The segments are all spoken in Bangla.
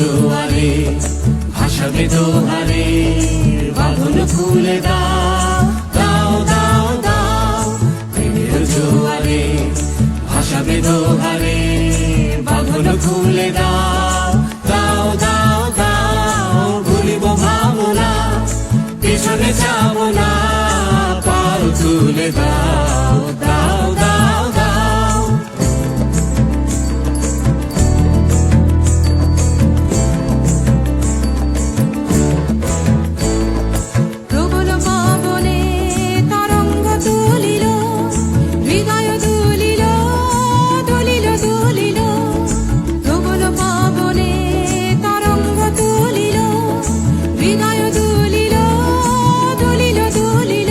জোয়ারে ভাসাবে দোহারে, বাঁধন খুলে দাও দাও দাও দাও। প্রেমের জোয়ারে ভাসাবে দোহারে, বাঁধন খুলে দাও দাও দাও দাও। ভুলিব ভাবনা, পেছনে যাব না, পাল তুলে দাও দাও দাও দাও। প্রবল পবনে তরঙ্গ তুলিল, হৃদয় দুলিল দুলিল দুলিল। প্রবল পবনে তরঙ্গ তুলিল, হৃদয় দুলিল দুলিল দুলিল।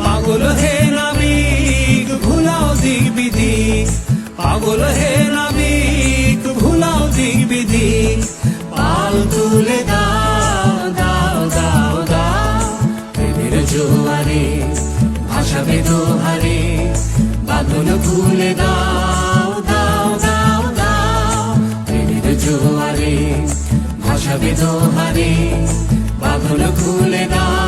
পাগল হে নাবিক ভুলাও দিক বিধি, পাগল হে নাবিক ভুলাও দিক বিধি। পাল তুলে দাও দাও দাও দাও। প্রেমের জোয়ারে ভাসাবে দোহারে, বাঁধন খুলে দাও দাও দাও দাও। প্রেমের জোয়ারে ভাসাবে দোহারে, বাঁধন খুলে দাও।